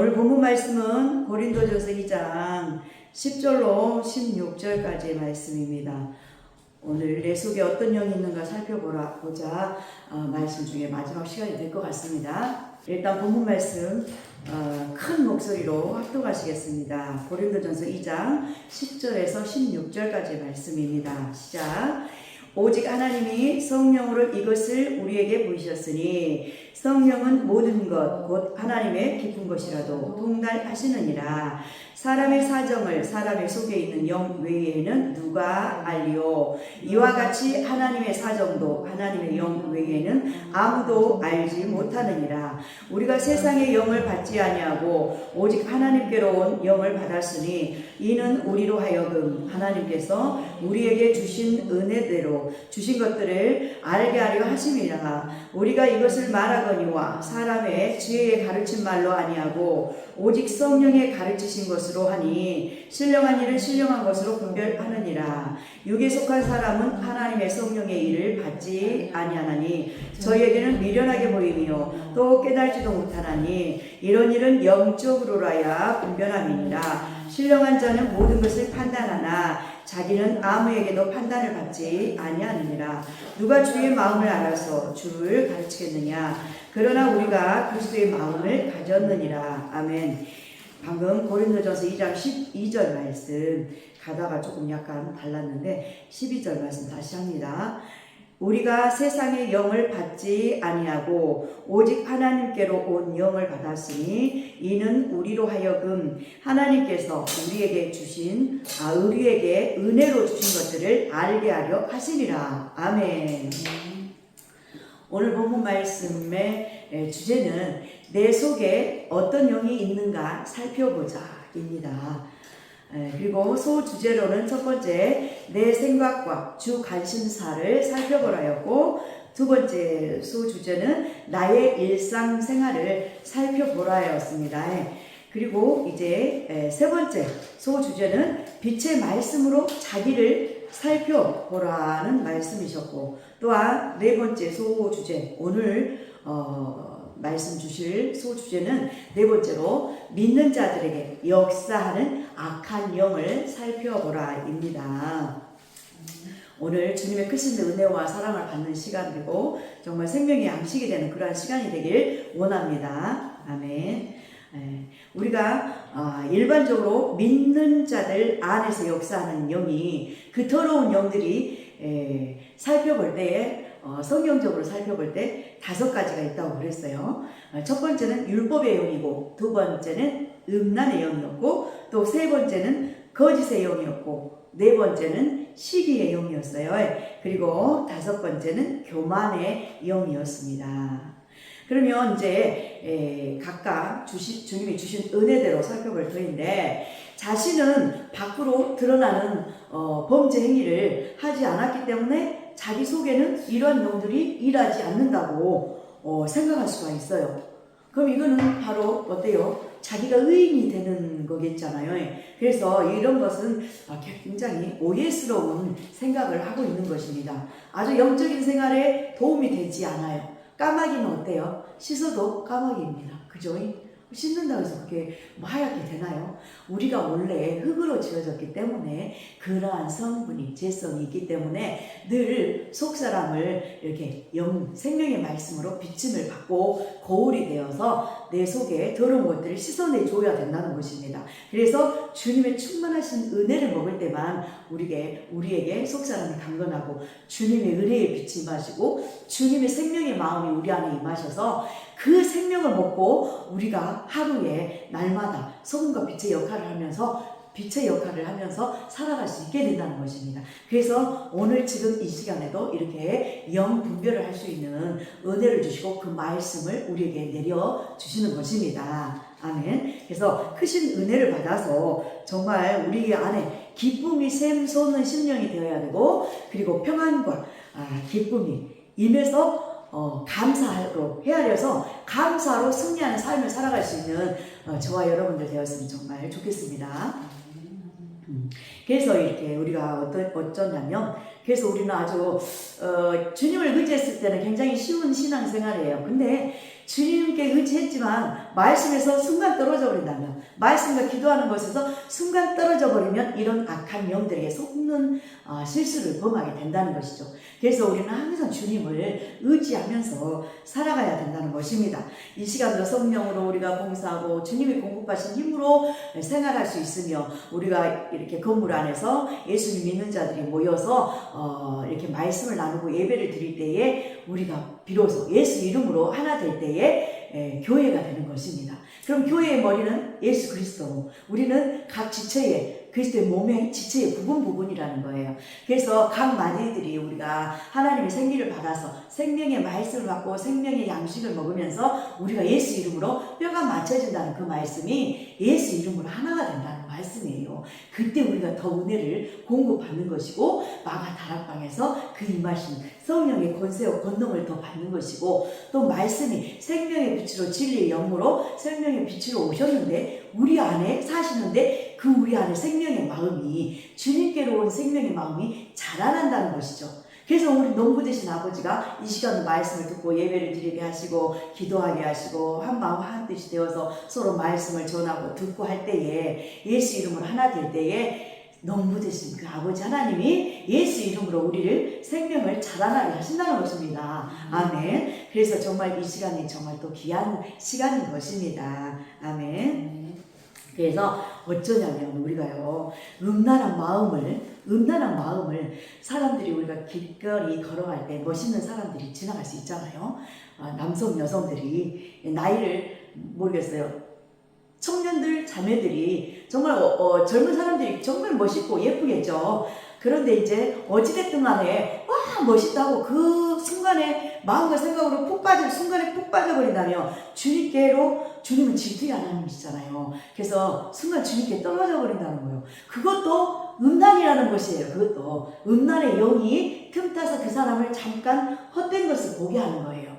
오늘 본문 말씀은 고린도전서 2장 10절로 16절까지의 말씀입니다. 오늘 내 속에 어떤 영이 있는가 살펴보자 말씀 중에 마지막 시간이 될 것 같습니다. 일단 본문 말씀 큰 목소리로 합독하시겠습니다. 고린도전서 2장 10절에서 16절까지의 말씀입니다. 시작. 오직 하나님이 성령으로 이것을 우리에게 보이셨으니 성령은 모든 것 곧 하나님의 깊은 것이라도 통달하시느니라. 사람의 사정을 사람의 속에 있는 영 외에는 누가 알리오. 이와 같이 하나님의 사정도 하나님의 영 외에는 아무도 알지 못하느니라. 우리가 세상의 영을 받지 아니하고 오직 하나님께로 온 영을 받았으니 이는 우리로 하여금 하나님께서 우리에게 주신 은혜대로 주신 것들을 알게 하려 하심이라. 우리가 이것을 말하거니와 사람의 지혜에 가르친 말로 아니하고 오직 성령의 가르치신 것으로 하니 신령한 일은 신령한 것으로 분별하느니라. 육에 속한 사람은 하나님의 성령의 일을 받지 아니하나니 저희에게는 미련하게 보이며 또 깨달지도 못하나니 이런 일은 영적으로라야 분별함이니라. 신령한 자는 모든 것을 판단하나 자기는 아무에게도 판단을 받지 아니하느니라. 누가 주의 마음을 알아서 주를 가르치겠느냐. 그러나 우리가 그리스도의 마음을 가졌느니라. 아멘. 방금 고린도전서 2장 12절 말씀 가다가 조금 약간 달랐는데 12절 말씀 다시 합니다. 우리가 세상의 영을 받지 아니하고 오직 하나님께로 온 영을 받았으니 이는 우리로 하여금 하나님께서 우리에게 은혜로 주신 것들을 알게 하려 하시니라. 아멘. 오늘 본문 말씀의 주제는 내 속에 어떤 영이 있는가 살펴보자 입니다. 그리고 소주제로는 첫 번째 내 생각과 주 관심사를 살펴보라였고, 두 번째 소주제는 나의 일상생활을 살펴보라였습니다. 그리고 이제 세 번째 소주제는 빛의 말씀으로 자기를 살펴보라는 말씀이셨고, 또한 네 번째 소주제 오늘 말씀 주실 소주제는 네 번째로 믿는 자들에게 역사하는 악한 영을 살펴보라입니다. 오늘 주님의 크신 은혜와 사랑을 받는 시간이고 정말 생명의 양식이 되는 그러한 시간이 되길 원합니다. 아멘. 우리가 일반적으로 믿는 자들 안에서 역사하는 영이, 그 더러운 영들이 살펴볼 때에 성경적으로 살펴볼 때 5가지가 있다고 그랬어요. 첫 번째는 율법의 영이고, 두 번째는 음란의 영이었고, 또 세 번째는 거짓의 영이었고, 네 번째는 시기의 영이었어요. 그리고 5번째는 교만의 영이었습니다. 그러면 이제 각각 주님이 주신 은혜대로 살펴볼 터인데, 자신은 밖으로 드러나는 범죄 행위를 하지 않았기 때문에 자기 속에는 이러한 영들이 일하지 않는다고 생각할 수가 있어요. 그럼 이거는 바로 어때요? 자기가 의인이 되는 거겠잖아요. 그래서 이런 것은 굉장히 오해스러운 생각을 하고 있는 것입니다. 아주 영적인 생활에 도움이 되지 않아요. 까마귀는 어때요? 씻어도 까마귀입니다. 그죠? 씻는다고 해서 그게 하얗게 되나요? 우리가 원래 흙으로 지어졌기 때문에 그러한 성분이, 재성이 있기 때문에 늘 속사람을 이렇게 생명의 말씀으로 비침을 받고 거울이 되어서 내 속에 더러운 것들을 씻어내줘야 된다는 것입니다. 그래서 주님의 충만하신 은혜를 먹을 때만 우리에게 속사람이 강건하고 주님의 은혜의 빛이 임하시고 주님의 생명의 마음이 우리 안에 임하셔서 그 생명을 먹고 우리가 하루에 날마다 소금과 빛의 역할을 하면서 살아갈 수 있게 된다는 것입니다. 그래서 오늘 지금 이 시간에도 이렇게 영 분별을 할 수 있는 은혜를 주시고 그 말씀을 우리에게 내려주시는 것입니다. 아멘. 그래서 크신 은혜를 받아서 정말 우리 안에 기쁨이 샘솟는 심령이 되어야 되고, 그리고 평안과 기쁨이 임해서 감사로 헤아려서 감사로 승리하는 삶을 살아갈 수 있는 저와 여러분들 되었으면 정말 좋겠습니다. 그래서 이렇게 우리가 어쩌냐면, 그래서 우리는 아주 주님을 의지했을 때는 굉장히 쉬운 신앙생활이에요. 근데 주님께 의지했지만 말씀에서 순간 떨어져 버린다면, 말씀과 기도하는 것에서 순간 떨어져 버리면 이런 악한 영들에게 속는 실수를 범하게 된다는 것이죠. 그래서 우리는 항상 주님을 의지하면서 살아가야 된다는 것입니다. 이 시간도 성령으로 우리가 봉사하고 주님이 공급하신 힘으로 생활할 수 있으며, 우리가 이렇게 건물 안에서 예수님 믿는 자들이 모여서 이렇게 말씀을 나누고 예배를 드릴 때에 우리가 비로소 예수 이름으로 하나 될 때에 교회가 되는 것입니다. 그럼 교회의 머리는 예수 그리스도, 우리는 각 지체의 그리스도의 몸의 지체의 부분이라는 거예요. 그래서 각 마디들이 우리가 하나님의 생기를 받아서 생명의 말씀을 받고 생명의 양식을 먹으면서 우리가 예수 이름으로 뼈가 맞춰진다는 그 말씀이 예수 이름으로 하나가 된다는 말씀이에요. 그때 우리가 더 은혜를 공급받는 것이고, 마가 다락방에서 그 임하신 성령의 권세와 권능을 더 받는 것이고, 또 말씀이 생명의 빛으로 진리의 영으로 생명의 빛으로 오셨는데 우리 안에 사시는데, 그 우리 안에 생명의 마음이, 주님께로 온 생명의 마음이 자라난다는 것이죠. 그래서 우리 농부 되신 아버지가 이 시간에 말씀을 듣고 예배를 드리게 하시고 기도하게 하시고 한 마음 한 뜻이 되어서 서로 말씀을 전하고 듣고 할 때에, 예수 이름으로 하나 될 때에 농부 되신 그 아버지 하나님이 예수 이름으로 우리를 생명을 자라나게 하신다는 것입니다. 아멘. 그래서 정말 이 시간이 정말 또 귀한 시간인 것입니다. 아멘. 그래서 어쩌냐면 우리가요, 음란한 마음을 사람들이, 우리가 길거리 걸어갈 때 멋있는 사람들이 지나갈 수 있잖아요. 남성 여성들이, 나이를 모르겠어요, 청년들 자매들이 정말 젊은 사람들이 정말 멋있고 예쁘겠죠. 그런데 이제 어찌됐든 간에 와 멋있다고 그 순간에 마음과 생각으로 푹 빠져버린다면, 주님은 질투의 하나님이시잖아요. 그래서 순간 주님께 떨어져 버린다는 거예요. 그것도 음란이라는 것이에요. 그것도 음란의 영이 틈타서 그 사람을 잠깐 헛된 것을 보게 하는 거예요.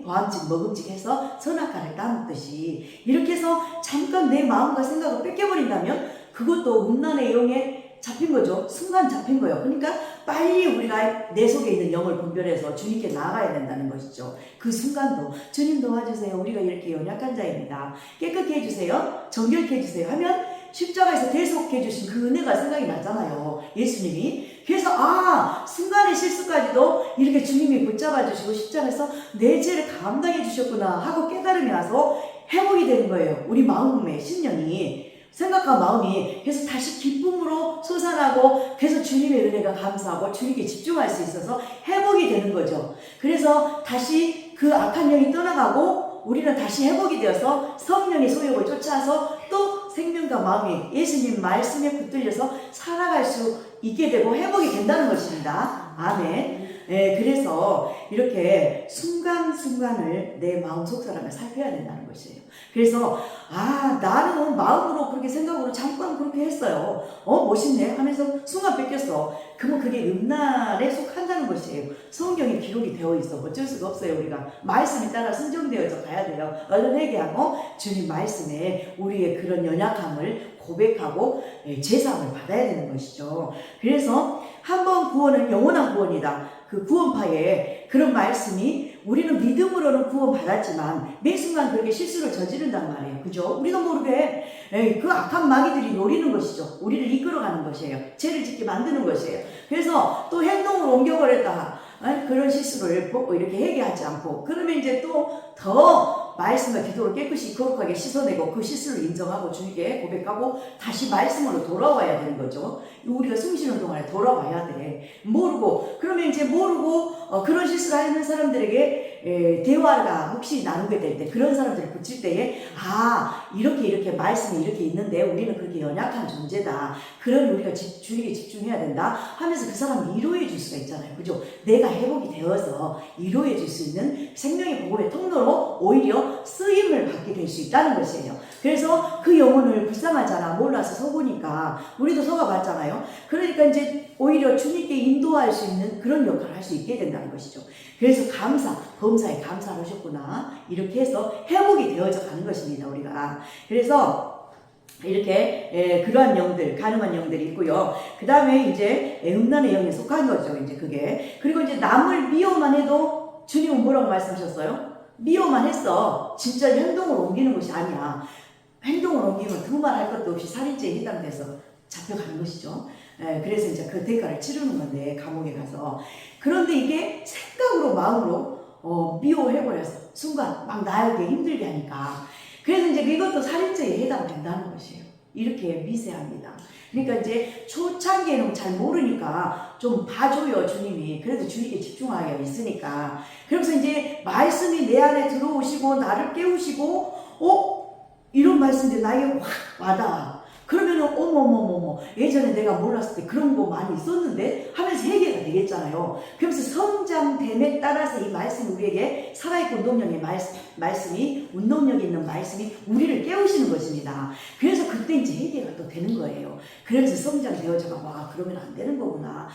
보암직 먹음직해서 선악과를 따먹듯이 이렇게 해서 잠깐 내 마음과 생각을 뺏겨버린다면 그것도 음란의 영에 잡힌 거죠. 순간 잡힌 거예요. 그러니까 빨리 우리가 내 속에 있는 영을 분별해서 주님께 나아가야 된다는 것이죠. 그 순간도 주님 도와주세요. 우리가 이렇게 연약한 자입니다. 깨끗게 해주세요. 정결케 해주세요. 하면 십자가에서 대속해 주신 그 은혜가 생각이 나잖아요. 예수님이. 그래서 순간의 실수까지도 이렇게 주님이 붙잡아 주시고 십자가에서 내 죄를 감당해 주셨구나 하고 깨달음이 와서 회복이 되는 거예요. 우리 마음의 신령이. 생각과 마음이. 그래서 다시 기쁨으로 솟아나고, 그래서 주님의 은혜가 감사하고 주님께 집중할 수 있어서 회복이 되는 거죠. 그래서 다시 그 악한 영이 떠나가고 우리는 다시 회복이 되어서 성령의 소욕을 쫓아서 또 생명과 마음이 예수님 말씀에 붙들려서 살아갈 수 있게 되고 회복이 된다는 것입니다. 아멘. 그래서 이렇게 순간순간을 내 마음 속 사람을 살펴야 된다는 것이에요. 그래서 나는 마음으로 그렇게 생각으로 잠깐 그렇게 했어요. 멋있네 하면서 순간 뺏겼어. 그러면 그게 음란에 속한다는 것이에요. 성경에 기록이 되어 있어. 어쩔 수가 없어요. 우리가 말씀에 따라 순종되어서 가야 돼요. 얼른 회개하고 주님 말씀에 우리의 그런 연약함을 고백하고 제사함을 받아야 되는 것이죠. 그래서 한 번 구원은 영원한 구원이다. 그 구원파에 그런 말씀이, 우리는 믿음으로는 구원받았지만 매 순간 그렇게 실수를 저지른단 말이에요. 그죠? 우리도 모르게 그 악한 마귀들이 노리는 것이죠. 우리를 이끌어가는 것이에요. 죄를 짓게 만드는 것이에요. 그래서 또 행동으로 옮겨버렸다. 그런 실수를 보고 이렇게 회개하지 않고, 그러면 이제 또 더 말씀과 기도를 깨끗이 거룩하게 씻어내고 그 실수를 인정하고 주님께 고백하고 다시 말씀으로 돌아와야 되는 거죠. 우리가 숨쉬는 동안에 돌아와야 돼. 그러면 이제 그런 실수를 하는 사람들에게 대화가 혹시 나누게 될 때, 그런 사람들을 붙일 때에 이렇게 말씀이 이렇게 있는데 우리는 그렇게 연약한 존재다. 그러니 우리가 주님께 집중해야 된다 하면서 그 사람을 위로해 줄 수가 있잖아요. 그죠? 내가 회복이 되어서 위로해 줄 수 있는 생명의 복음의 통로로 오히려 쓰임을 받게 될 수 있다는 것이에요. 그래서 그 영혼을 불쌍하잖아. 몰라서 속으니까. 우리도 속아봤잖아요. 그러니까 이제 오히려 주님께 인도할 수 있는 그런 역할을 할 수 있게 된다는 것이죠. 그래서 범사에 감사를 하셨구나. 이렇게 해서 회복이 되어져 가는 것입니다. 우리가. 그래서 이렇게 그러한 영들, 가늠한 영들이 있고요. 그 다음에 이제 음란의 영에 속한 거죠. 이제 그게. 그리고 이제 남을 미워만 해도 주님은 뭐라고 말씀하셨어요? 미워만 했어. 진짜 행동으로 옮기는 것이 아니야. 행동을 옮기면 두말할 것도 없이 살인죄에 해당돼서 잡혀가는 것이죠. 그래서 이제 그 대가를 치르는 건데, 감옥에 가서. 그런데 이게 생각으로 마음으로 미워해버려서 순간 막 나에게 힘들게 하니까, 그래서 이제 이것도 살인죄에 해당된다는 것이에요. 이렇게 미세합니다. 그러니까 이제 초창기에는 잘 모르니까 좀 봐줘요, 주님이. 그래도 주님께 집중하여 있으니까. 그러면서 이제 말씀이 내 안에 들어오시고 나를 깨우시고 이런 말씀들이 나에게 확 와닿아. 그러면은 어머머머머, 예전에 내가 몰랐을 때 그런 거 많이 있었는데 하면서 해결이 되겠잖아요. 그러면서 성장됨에 따라서 이 말씀이 우리에게 살아있고 운동력의 말씀이, 운동력 있는 말씀이 우리를 깨우시는 것입니다. 그래서 그때 이제 해결이 또 되는 거예요. 그래서 성장되어져가, 와, 그러면 안 되는 거구나.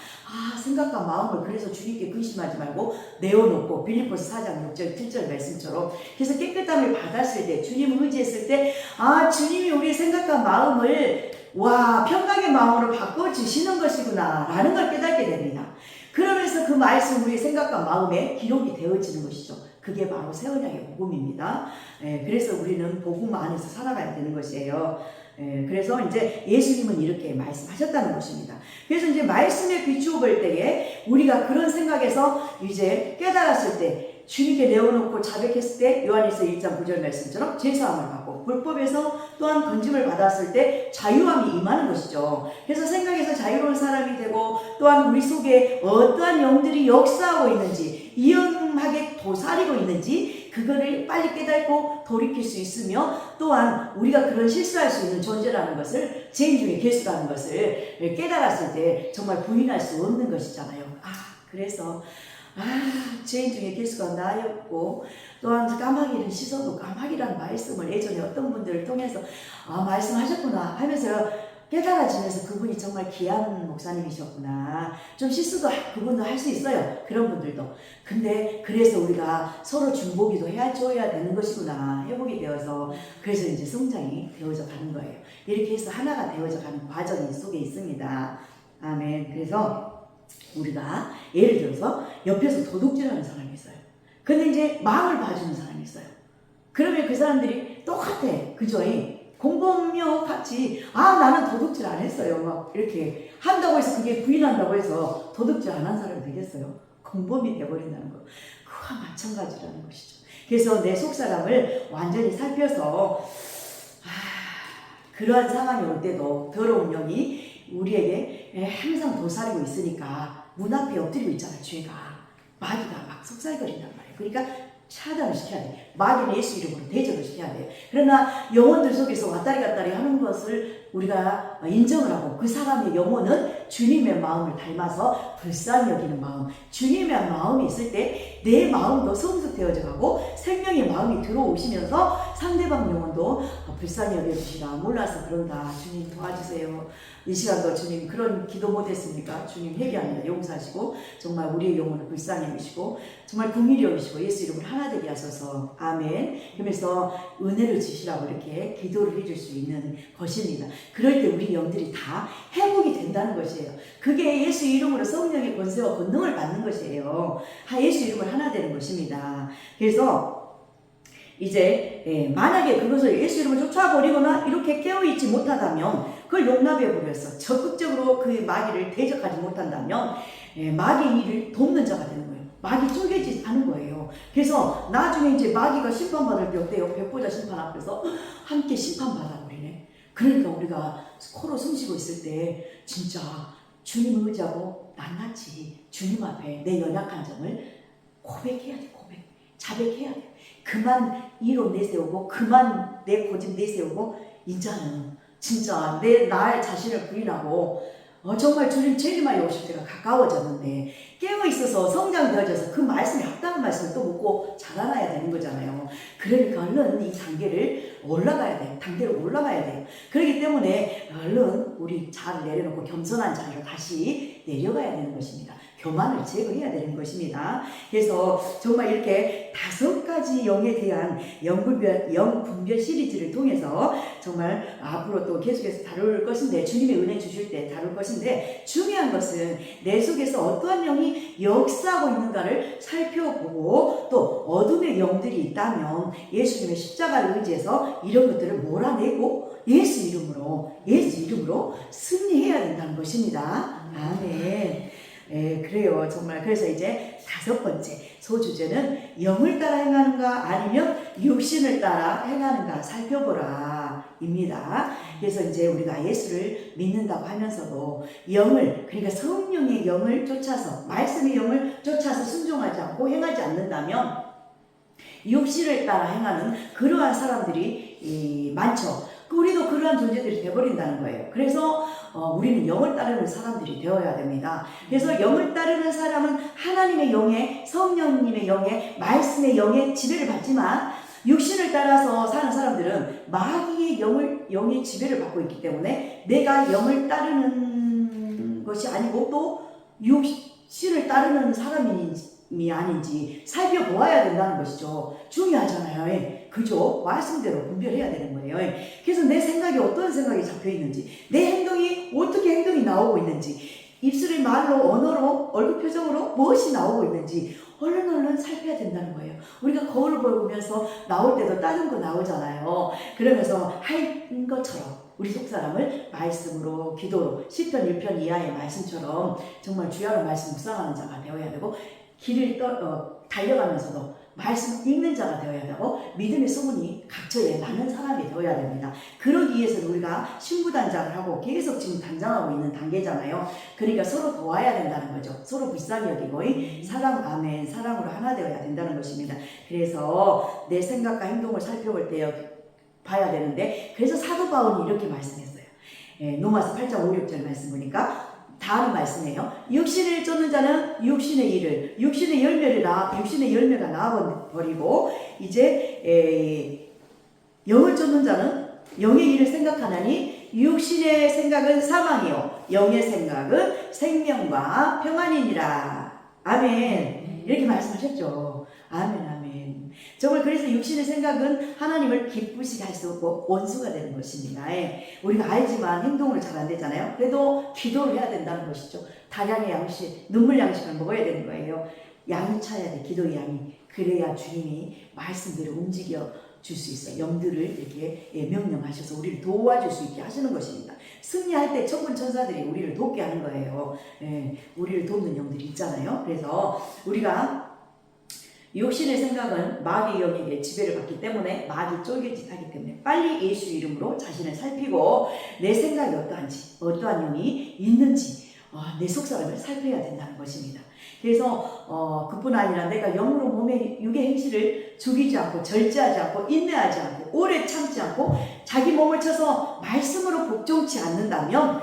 생각과 마음을 그래서 주님께 근심하지 말고 내어놓고, 빌립보서 4장 6절 7절 말씀처럼. 그래서 깨끗함을 받았을 때, 주님을 의지했을 때, 주님이 우리의 생각과 마음을 평강의 마음으로 바꿔주시는 것이구나 라는 걸 깨닫게 됩니다. 그러면서 그 말씀 우리의 생각과 마음에 기록이 되어지는 것이죠. 그게 바로 새 언약의 복음입니다. 그래서 우리는 복음 안에서 살아가야 되는 것이에요. 그래서 이제 예수님은 이렇게 말씀하셨다는 것입니다. 그래서 이제 말씀에 비추어 볼 때에 우리가 그런 생각에서 이제 깨달았을 때, 주님께 내어놓고 자백했을 때, 요한일서 1장 9절 말씀처럼 제사함을 받고, 불법에서 또한 건짐을 받았을 때 자유함이 임하는 것이죠. 그래서 생각에서 자유로운 사람이 되고, 또한 우리 속에 어떠한 영들이 역사하고 있는지, 이연하게 도사리고 있는지 그거를 빨리 깨닫고 돌이킬 수 있으며, 또한 우리가 그런 실수할 수 있는 존재라는 것을, 죄인 중에 괴수라는 것을 깨달았을 때 정말 부인할 수 없는 것이잖아요. 그래서 죄인 중에 괴수가 나였고, 또한 까마귀는 씻어도 까마귀라는 말씀을 예전에 어떤 분들을 통해서 말씀하셨구나 하면서 깨달아지면서 그분이 정말 귀한 목사님이셨구나. 좀 실수도 그분도 할 수 있어요. 그런 분들도. 근데 그래서 우리가 서로 중보기도 해줘야 되는 것이구나. 회복이 되어서. 그래서 이제 성장이 되어져 가는 거예요. 이렇게 해서 하나가 되어져 가는 과정이 속에 있습니다. 아멘. 그래서 우리가 예를 들어서 옆에서 도둑질하는 사람이 있어요. 근데 이제 마음을 봐주는 사람이 있어요. 그러면 그 사람들이 똑같아. 그죠? 공범며 같이 나는 도둑질 안 했어요. 막 이렇게 한다고 해서 그게 부인한다고 해서 도둑질 안 한 사람이 되겠어요? 공범이 돼버린다는 거. 그와 마찬가지라는 것이죠. 그래서 내 속사람을 완전히 살펴서 그러한 상황이 올 때도 더러운 영이 우리에게 항상 도사리고 있으니까 문 앞에 엎드리고 있잖아, 죄가. 마귀가 막 속살거린단 말이에요. 그러니까 차단을 시켜야 돼. 마귀는 예수 이름으로 대적을 시켜야 돼. 그러나 영혼들 속에서 왔다리 갔다리 하는 것을 우리가 인정을 하고, 그 사람의 영혼은 주님의 마음을 닮아서 불쌍히 여기는 마음, 주님의 마음이 있을 때 내 마음도 성숙되어져 가고 생명의 마음이 들어오시면서 상대방 영혼도 불쌍히 여겨주시라. 몰라서 그런다. 주님 도와주세요. 이 시간도 주님 그런 기도 못했습니까? 주님 회개합니다. 용서하시고 정말 우리의 영혼을 불쌍히 여기시고 정말 긍휼히 여기시고 예수 이름으로 하나 되게 하소서. 아멘. 그러면서 은혜를 주시라고 이렇게 기도를 해줄 수 있는 것입니다. 그럴 때 우리 영들이 다 회복이 된다는 것이에요. 그게 예수 이름으로 성령의 권세와 권능을 받는 것이에요. 예수 이름으로 하나 되는 것입니다. 그래서 이제 만약에 그것을 예수 이름으로 쫓아버리거나 이렇게 깨어있지 못하다면, 그걸 용납해버려서 적극적으로 그 마귀를 대적하지 못한다면 마귀의 일을 돕는 자가 되는 거예요. 마귀 쪼개지 않은 거예요. 그래서 나중에 이제 마귀가 심판받을 때 어때요? 백보자 심판 앞에서 함께 심판받아 버리네. 그러니까 우리가 코로 숨쉬고 있을 때 진짜 주님을 의지하고 낱낱이 주님 앞에 내 연약한 점을 고백해야 돼. 자백해야 돼. 그만 이로 내세우고, 그만 내 고집 내세우고, 이제는 진짜 나 자신을 부인하고 정말 주님 재림하여 오실 때가 가까워졌는데, 깨어있어서 성장되어져서 그 말씀이 합당한 말씀을 또 묻고 자라나야 되는 거잖아요. 그러니까 얼른 이 단계를 올라가야 돼요. 단계를 올라가야 돼요. 그렇기 때문에 얼른 우리 자를 내려놓고 겸손한 자리로 다시 내려가야 되는 것입니다. 교만을 제거해야 되는 것입니다. 그래서 정말 이렇게 5가지 영에 대한 영분별 시리즈를 통해서 정말 앞으로 또 계속해서 다룰 것인데, 주님의 은혜 주실 때 다룰 것인데, 중요한 것은 내 속에서 어떠한 영이 역사하고 있는가를 살펴보고, 또 어둠의 영들이 있다면 예수님의 십자가를 의지해서 이런 것들을 몰아내고 예수 이름으로 승리해야 된다는 것입니다. 아멘. 그래요. 정말. 그래서 이제 5번째 소주제는 영을 따라 행하는가 아니면 육신을 따라 행하는가 살펴보라 입니다. 그래서 이제 우리가 예수를 믿는다고 하면서도 영을, 그러니까 성령의 영을 쫓아서, 말씀의 영을 쫓아서 순종하지 않고 행하지 않는다면 육신을 따라 행하는 그러한 사람들이 많죠. 우리도 그러한 존재들이 되어버린다는 거예요. 그래서 우리는 영을 따르는 사람들이 되어야 됩니다. 그래서 영을 따르는 사람은 하나님의 영에, 성령님의 영에, 말씀의 영에 지배를 받지만, 육신을 따라서 사는 사람들은 마귀의 영의 지배를 받고 있기 때문에 내가 영을 따르는 것이 아니고 또 육신을 따르는 사람이 아닌지 살펴보아야 된다는 것이죠. 중요하잖아요. 그죠? 말씀대로 분별해야 되는 거예요. 그래서 내 생각이 어떤 생각이 잡혀 있는지, 내 행동이 어떻게 행동이 나오고 있는지, 입술의 말로, 언어로, 얼굴 표정으로 무엇이 나오고 있는지 얼른 살펴야 된다는 거예요. 우리가 거울을 보면서 나올 때도 다른 거 나오잖아요. 그러면서 할 것처럼 우리 속사람을 말씀으로, 기도로, 시편 1편 이하의 말씀처럼 정말 주야로 말씀 묵상하는 자가 되어야 되고, 길을 달려가면서도 말씀 읽는 자가 되어야 되고, 믿음의 소문이 각처에 나는 사람이 되어야 됩니다. 그러기 위해서는 우리가 신부단장을 하고 계속 지금 단장하고 있는 단계잖아요. 그러니까 서로 도와야 된다는 거죠. 서로 불쌍히 여기고 사랑, 아멘, 사랑으로 하나 되어야 된다는 것입니다. 그래서 내 생각과 행동을 살펴볼 때 봐야 되는데, 그래서 사도 바울이 이렇게 말씀했어요. 로마서 8장 5, 6절 말씀 보니까 다른 말씀이에요. 육신을 쫓는 자는 육신의 일을, 육신의 열매가 나와버리고, 이제 영을 쫓는 자는 영의 일을 생각하나니 육신의 생각은 사망이요 영의 생각은 생명과 평안이니라. 아멘. 이렇게 말씀하셨죠. 아멘. 정말 그래서 육신의 생각은 하나님을 기쁘시게 할 수 없고 원수가 되는 것입니다. 우리가 알지만 행동으로 잘 안 되잖아요. 그래도 기도를 해야 된다는 것이죠. 다량의 양식, 눈물 양식을 먹어야 되는 거예요. 양이 차야 돼, 기도의 양이. 그래야 주님이 말씀대로 움직여 줄 수 있어요. 영들을 이렇게 명령하셔서 우리를 도와줄 수 있게 하시는 것입니다. 승리할 때 천군 천사들이 우리를 돕게 하는 거예요. 우리를 돕는 영들이 있잖아요. 그래서 우리가 육신의 생각은 마귀의 영에게 지배를 받기 때문에, 마귀 쫄깃하기 때문에 빨리 예수 이름으로 자신을 살피고 내 생각이 어떠한지, 어떠한 영이 있는지 내 속사람을 살펴야 된다는 것입니다. 그래서 그뿐 아니라 내가 영으로 몸의 육의 행실을 죽이지 않고, 절제하지 않고, 인내하지 않고, 오래 참지 않고, 자기 몸을 쳐서 말씀으로 복종치 않는다면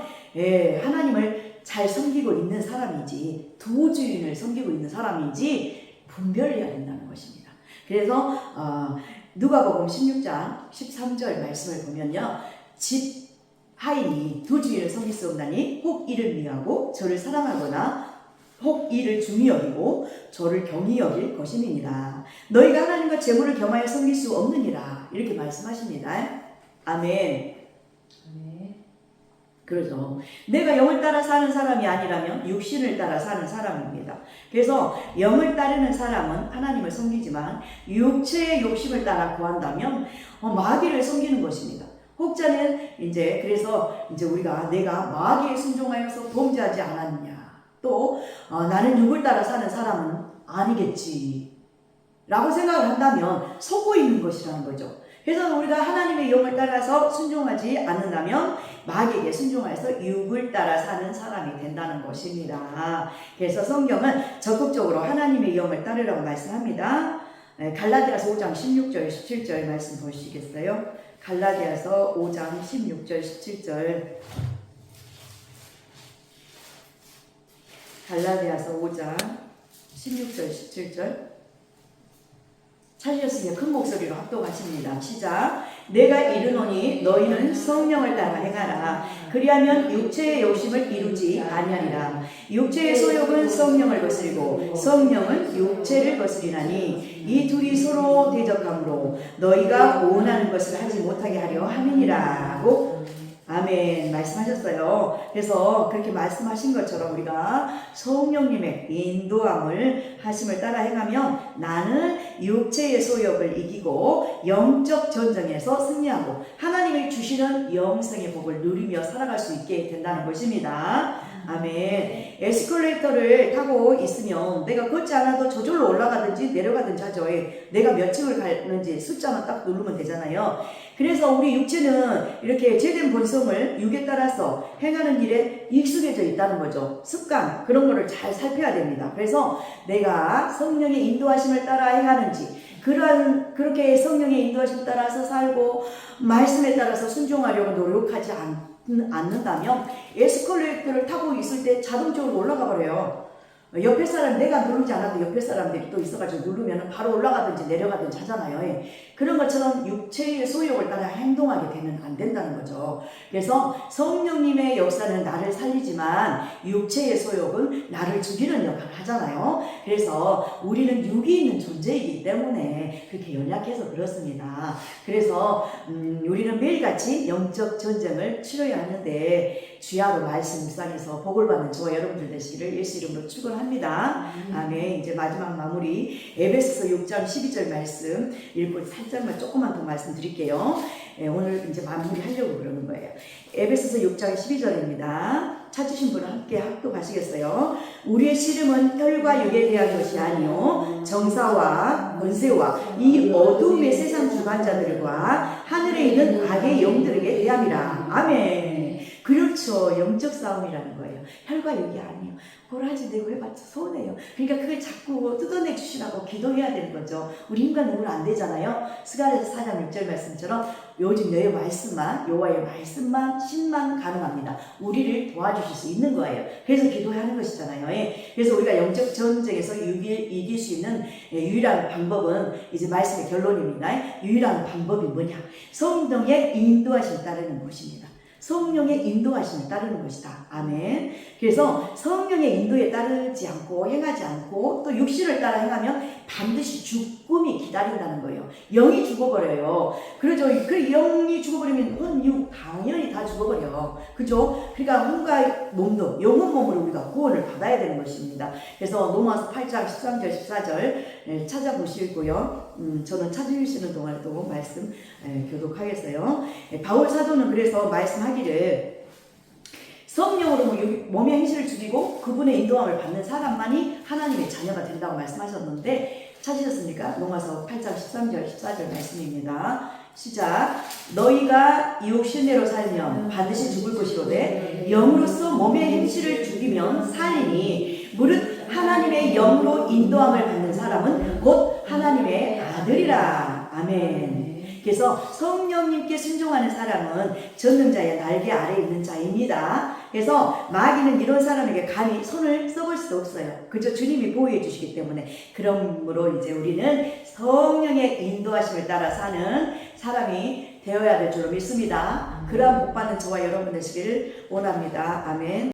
하나님을 잘 섬기고 있는 사람인지 두 주인을 섬기고 있는 사람인지 분별해야 된다는 것입니다. 그래서 누가복음 16장 13절 말씀을 보면요, 집 하인이 두 주인을 섬길 수 없나니 혹 이를 미워하고 저를 사랑하거나 혹 이를 중히 여기고 저를 경히 여길 것임이니라. 너희가 하나님과 재물을 겸하여 섬길 수 없느니라. 이렇게 말씀하십니다. 아멘. 그래서 내가 영을 따라 사는 사람이 아니라면 육신을 따라 사는 사람입니다. 그래서 영을 따르는 사람은 하나님을 섬기지만 육체의 욕심을 따라 구한다면 마귀를 섬기는 것입니다. 혹자는 그래서 우리가 내가 마귀에 순종하여서 범죄하지 않았느냐, 또 나는 육을 따라 사는 사람은 아니겠지 라고 생각을 한다면 속고 있는 것이라는 거죠. 그래서 우리가 하나님의 영을 따라서 순종하지 않는다면 마귀에게 순종해서 육을 따라 사는 사람이 된다는 것입니다. 그래서 성경은 적극적으로 하나님의 영을 따르라고 말씀합니다. 갈라디아서 5장 16절 17절 말씀 보시겠어요? 갈라디아서 5장 16절 17절. 갈라디아서 5장 16절 17절. 찾으셨으면 큰 목소리로 합독하십니다. 시작. 내가 이르노니 너희는 성령을 따라 행하라. 그리하면 육체의 욕심을 이루지 아니하리라. 육체의 소욕은 성령을 거스리고 성령은 육체를 거스리나니 이 둘이 서로 대적함으로 너희가 원하는 것을 하지 못하게 하려 함이니라고 아멘 말씀하셨어요. 그래서 그렇게 말씀하신 것처럼 우리가 성령님의 인도함을 하심을 따라 행하면 나는 육체의 소욕을 이기고 영적 전쟁에서 승리하고 하나님이 주시는 영생의 복을 누리며 살아갈 수 있게 된다는 것입니다. 아멘. 에스컬레이터를 타고 있으면 내가 걷지 않아도 저절로 올라가든지 내려가든지 하죠. 내가 몇 층을 가는지 숫자만 딱 누르면 되잖아요. 그래서 우리 육체는 이렇게 죄된 본성을 육에 따라서 행하는 일에 익숙해져 있다는 거죠. 습관 그런 거를 잘 살펴야 됩니다. 그래서 내가 성령의 인도하심을 따라 행하는지 그렇게 성령의 인도하심을 따라서 살고 말씀에 따라서 순종하려고 노력하지 않는다면 에스컬레이터를 타고 있을 때 자동적으로 올라가 버려요. 옆에 사람 내가 누르지 않아도 옆에 사람들이 또 있어가지고 누르면 바로 올라가든지 내려가든지 하잖아요. 그런 것처럼 육체의 소욕을 따라 행동하게 되면 안 된다는 거죠. 그래서 성령님의 역사는 나를 살리지만 육체의 소욕은 나를 죽이는 역할을 하잖아요. 그래서 우리는 육이 있는 존재이기 때문에 그렇게 연약해서 그렇습니다. 그래서 우리는 매일같이 영적 전쟁을 치러야 하는데 주야로 말씀 묵상해서 복을 받는 저와 여러분들 되시기를 예수 이름으로 축원합니다. 아멘. 이제 마지막 마무리 에베소서 6장 12절 말씀 읽고 살짝만 조금만 더 말씀드릴게요. 오늘 이제 마무리 하려고 그러는 거예요. 에베소서 6장 12절입니다. 찾으신 분은 함께 합독하시겠어요? 우리의 씨름은 혈과 육에 대한 것이 아니요 정사와 권세와 이 어둠의 세상 주관자들과 하늘에 있는 악의 영들에게 대함이라. 아멘. 그렇죠. 영적 싸움이라는 거예요. 혈과 육이 아니에요. 고라지 내고 해봤자 손해요. 그러니까 그걸 자꾸 뜯어내 주시라고 기도해야 되는 거죠. 우리 인간 눈으로 안 되잖아요. 스가랴서 4장 6절 말씀처럼 요즘 여호와의 말씀만 여호와의 말씀만 신만 가능합니다. 우리를 도와주실 수 있는 거예요. 그래서 기도하는 것이잖아요. 그래서 우리가 영적 전쟁에서 이길 수 있는 유일한 방법은 이제 말씀의 결론입니다. 유일한 방법이 뭐냐? 성령의 인도하심 따르는 것입니다. 성령의 인도하심을 따르는 것이다. 아멘. 그래서 성령의 인도에 따르지 않고 행하지 않고 또 육신을 따라 행하면 반드시 죽음이 기다린다는 거예요. 영이 죽어버려요. 그러죠. 그 영이 죽어버리면 혼육 당연히 다 죽어버려. 그죠? 그러니까 혼과 몸도 영혼 몸으로 우리가 구원을 받아야 되는 것입니다. 그래서 로마서 8장 13절 14절 찾아보시고요. 저는 찾으시는 동안 또 말씀 교독하겠어요. 바울 사도는 그래서 말씀하기를 성령으로 몸의 행실을 죽이고 그분의 인도함을 받는 사람만이 하나님의 자녀가 된다고 말씀하셨는데 찾으셨습니까? 로마서 8장 13절 14절 말씀입니다. 시작. 너희가 육신대로 살면 반드시 죽을 것이로되 영으로서 몸의 행실을 죽이면 살리니 무릇 하나님의 영으로 인도함을 받는 사람은 곧 하나님의 아들이라. 아멘. 그래서 성령님께 순종하는 사람은 전능자의 날개 아래에 있는 자입니다. 그래서 마귀는 이런 사람에게 감히 손을 써볼 수도 없어요. 그저 주님이 보호해 주시기 때문에. 그러므로 이제 우리는 성령의 인도하심을 따라 사는 사람이 되어야 될 줄로 믿습니다. 그러한 복 받는 저와 여러분 되시기를 원합니다. 아멘.